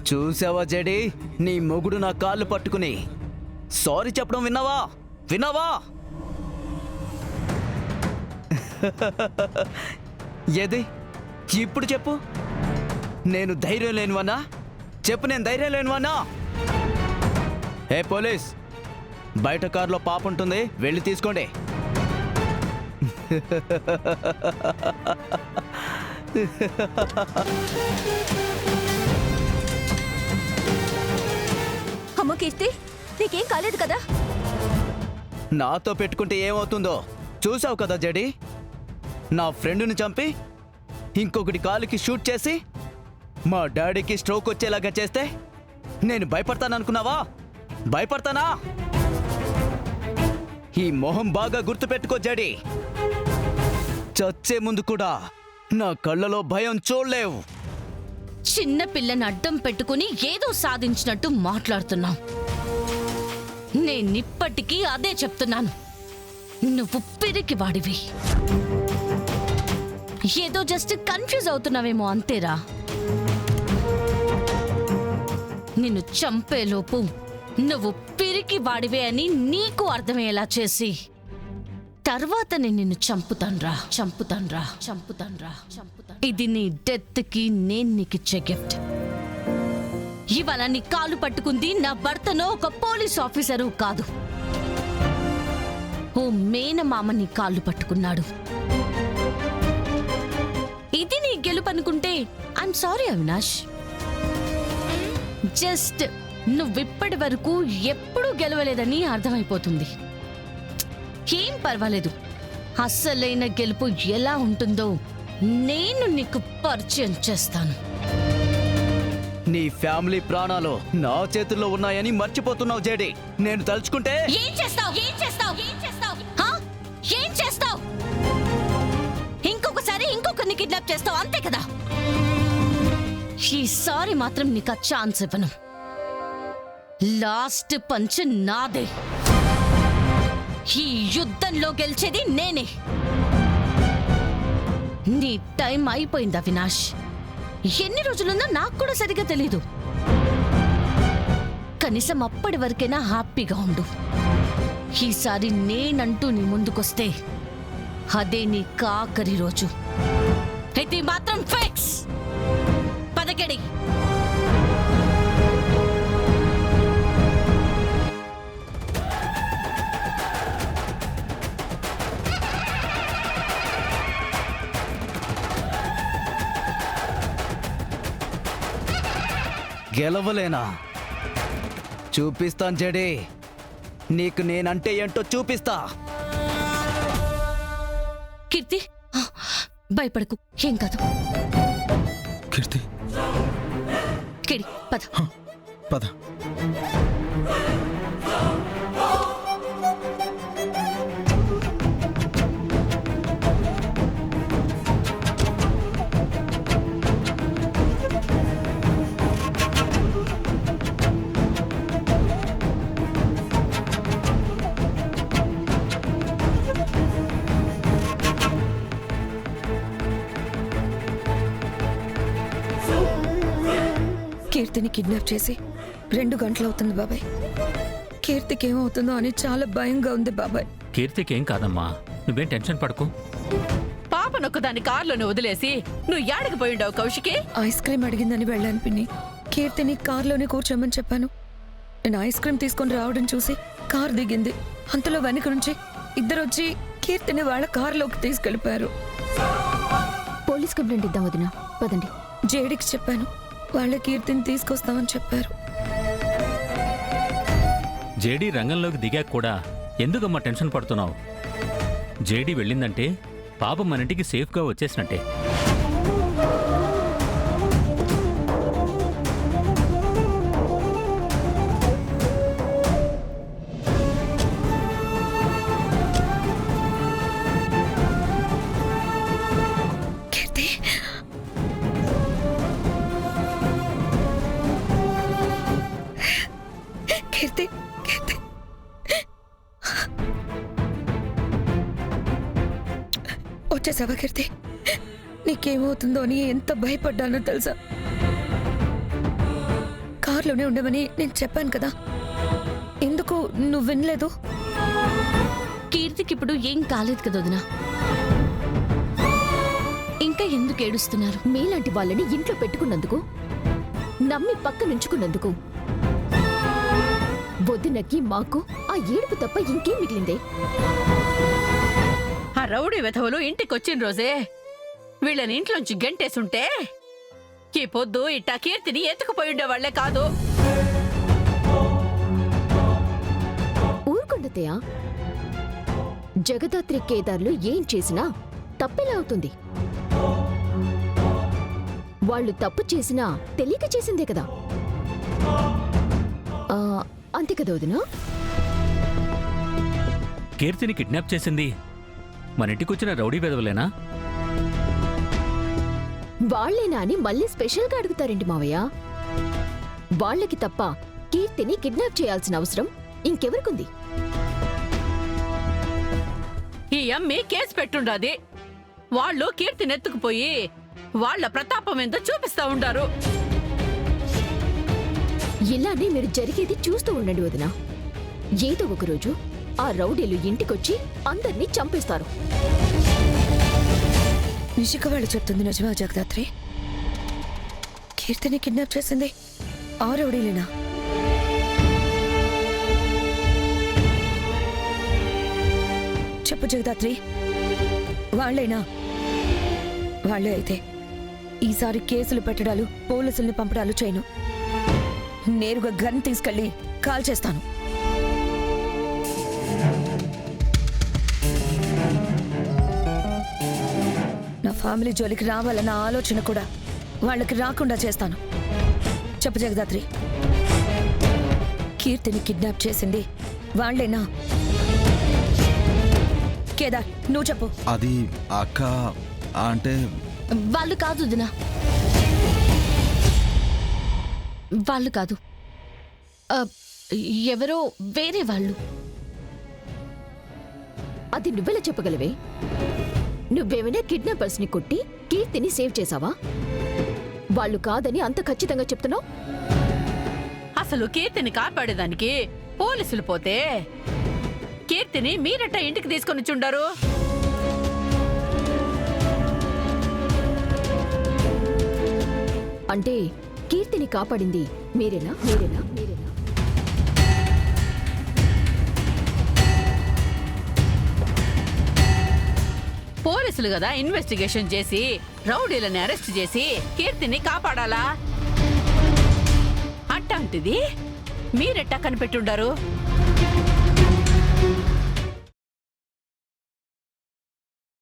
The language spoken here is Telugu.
చూసావా జడి, నీ మొగుడు నా కాళ్ళు పట్టుకుని సారీ చెప్పడం విన్నావా? విన్నావా? ఏది ఇప్పుడు చెప్పు, నేను ధైర్యం లేనివన్నా? చెప్పు, నేను ధైర్యం లేనివన్నా? ఏ పోలీస్, బయట కారులో పాప ఉంటుంది, వెళ్ళి తీసుకోండి. అమ్మ కీర్తి, నీకేం కాలేదు కదా? నాతో పెట్టుకుంటే ఏమవుతుందో చూసావు కదా జడి. నా ఫ్రెండుని చంపి ఇంకొకటి కాలుకి షూట్ చేసి మా డాడీకి స్ట్రోక్ వచ్చేలాగా చేస్తే నేను భయపడతాననుకున్నావా? భయపడతానా? ఈ మొహం బాగా గుర్తుపెట్టుకో జడి. చచ్చే ముందు కూడా నా కళ్ళలో భయం చూడలేవు. చిన్న పిల్లని అడ్డం పెట్టుకుని ఏదో సాధించినట్టు మాట్లాడుతున్నావు. నేనిప్పటికీ అదే చెప్తున్నాను, నువ్వు పిరికివాడివి. ఏదో జస్ట్ కన్ఫ్యూజ్ అవుతున్నావేమో అంతేరా. నిన్ను చంపేలోపు నువ్వు పిరికివాడివే అని నీకు అర్థమయ్యేలా చేసి తర్వాత నేను నిన్ను చంపుతాన్రా. ఇది నీ డెత్ కి నేను నీకిచ్చే గిఫ్ట్. ఇవాళ నీ కాలు పట్టుకుంది నా భర్తనో ఒక పోలీస్ ఆఫీసరు కాదు, ఓ మేనమామ నీ కాళ్ళు పట్టుకున్నాడు. ఇది నీ గెలుపనుకుంటే ఐఎమ్ సారీ అవినాష్. జస్ట్ నువ్విప్పటి వరకు ఎప్పుడూ గెలవలేదని అర్థమైపోతుంది. ఏం పర్వాలేదు, అస్సలైన గెలుపు ఎలా ఉంటుందో నేను నీకు పరిచయం చేస్తాను. నీ ఫ్యామిలీ ప్రాణాలు నా చేతుల్లో ఉన్నాయని మర్చిపోతున్నావు జేడి. నేను తలుచుకుంటే ఏం చేస్తావు? ఇంకొకసారి ఇంకొకరిని కిడ్నాప్ చేస్తావు, అంతే కదా? ఈసారి మాత్రం నీకు ఆ ఛాన్స్ ఇవ్వను. లాస్ట్ పంచ్ నాదే. ఈ యుద్ధంలో గెలిచేది నేనే. నీ టైం అయిపోయింది అవినాష్. ఎన్ని రోజులుందో నాకు కూడా సరిగా తెలీదు. కనీసం అప్పటి వరకైనా హ్యాపీగా ఉండు. ఈసారి నేనంటూ నీ ముందుకొస్తే అదే నీ కాకరి రోజు. అయితే మాత్రం ఫిక్స్. పదకెడి. గెలవలేనా? చూపిస్తాను జడే, నీకు నేనంటే ఏంటో చూపిస్తా. కీర్తి, భయపడకు, ఏం కాదు. కీర్తి, కిడి, పద. పద. కీర్తిని కిడ్నాప్ చేసి 2 గంటలవుతుంది బాబాయ్. కీర్తికి ఏమవుతుందో అని చాలా భయంగా ఉంది బాబాయ్. కీర్తికి ఏం కాదమ్మా, నువ్వేం టెన్షన్ పడకు. పాపనొక్కదాన్ని కారులోనే వదిలేసి నువ్వు యాడికి పోయిండావు కౌశికి? ఐస్ క్రీమ్ అడిగిందని వెళ్ళాను పిన్ని. కీర్తిని కారులోనే కూర్చోమని చెప్పాను. నేను ఐస్ క్రీమ్ తీసుకొని రావడం చూసి కారు దిగింది. అంతలో వెనక నుంచి ఇద్దరొచ్చి కీర్తిని వాళ్ళ కారులోకి తీసుకెళ్ళిపోయారు. పోలీస్ కంప్లైంట్ ఇద్దాం వదినా, పదండి. జేడికి చెప్పాను, వాళ్ళ కీర్తిని తీసుకొస్తామని చెప్పారు. జేడీ రంగంలోకి దిగాక కూడా ఎందుకమ్మా టెన్షన్ పడుతున్నావు? జేడీ వెళ్ళిందంటే పాపం మన ఇంటికి సేఫ్గా వచ్చేసినట్టే. వచ్చేసావా కీర్తి? నీకేమవుతుందో అని ఎంత భయపడ్డానో తెలుసా? కార్లోనే ఉండమని నేను చెప్పాను కదా, ఎందుకు నువ్వు వినలేదు? కీర్తికి ఇప్పుడు ఏం కాలేదు కదా వదినా. ఇంకా ఎందుకు ఏడుస్తున్నారు? మీలాంటి వాళ్ళని ఇంట్లో పెట్టుకున్నందుకు, నమ్మి పక్క నుంచుకున్నందుకు వదినకి మాకు ఆ ఏడుపు తప్ప ఇంకేం మిగిలిందే? ఆ రౌడీ వెధవులు ఇంటికొచ్చిన రోజే వీళ్ళని ఇంట్లోంచి గంటేసుంటే ఈ పొద్దు ఇట్టా కీర్తిని ఎత్తుకుపోయి ఉండేవాళ్లే కాదు. ఊరుకుండతయా? జగదాత్రి కేదార్లు ఏం చేసినా తప్పెలా అవుతుంది? వాళ్ళు తప్పు చేసినా తెలియక చేసిందే కదా. అంతే కదా వదినా? కీర్తిని కిడ్నాప్ చేసింది మన ఇంటికొచ్చిన రౌడీ వెదవలేనా? వాళ్లేనా అని మళ్ళీ స్పెషల్గా అడుగుతారేంటి మావయ్య? వాళ్ళకి తప్ప కీర్తిని కిడ్నాప్ చేయాల్సిన అవసరం ఇంకెవరికుంది? ఈ అమ్మి కేసు పెట్టుండాది. వాళ్ళు కీర్తిని ఎత్తుకుపోయి వాళ్ళ ప్రతాపం ఏందో చూపిస్తా ఉండారు. ఇలానే మీరు జరిగేది చూస్తూ ఉండండి వదినా. ఏదో ఒకరోజు ఆ రౌడీలు ఇంటికొచ్చి అందర్నీ చంపేస్తారు. నిషిక వాళ్ళు చెప్తుంది నిజమా జగదాత్రి? కీర్తిని కిడ్నాప్ చేసింది ఆ రౌడీలేనా? చెప్పు జగదాత్రి, వాళ్ళేనా? వాళ్ళే అయితే ఈసారి కేసులు పెట్టడాలు, పోలీసుల్ని పంపడాలు చేయను. నేరుగా గన్ తీసుకెళ్లి కాల్ చేస్తాను. నా ఫ్యామిలీ జోలికి రావాలన్న ఆలోచన కూడా వాళ్ళకి రాకుండా చేస్తాను. చెప్పు జగదాత్రి, కీర్తిని కిడ్నాప్ చేసింది వాళ్ళేనా? కేదార్, నువ్వు చెప్పు. అది అక్క అంటే వాళ్ళు కాదు వదినా, వాళ్ళు కాదు. ఆ, ఎవరో వేరే వాళ్ళు. అది నువ్వెలా చెప్పగలవే? నువ్వేమైనా కిడ్నాపర్స్ ని కొట్టి కీర్తిని సేవ్ చేసావా? వాళ్ళు కాదని అంత ఖచ్చితంగా చెప్తున్నావు? అసలు కీర్తిని కాపాడేదానికి పోలీసులు పోతే కీర్తిని మీరట్ట ఇంటికి తీసుకొని చుండారు. అంటే కీర్తిని కాపాడింది మీరేనా? మీరేనా? మీరేనా? పోలీసులు కదా ఇన్వెస్టిగేషన్ చేసి రౌడీలని అరెస్ట్ చేసి కీర్తిని కాపాడాలా? అట్టాంటిది మీరెట్టా కనిపెట్టుండారు?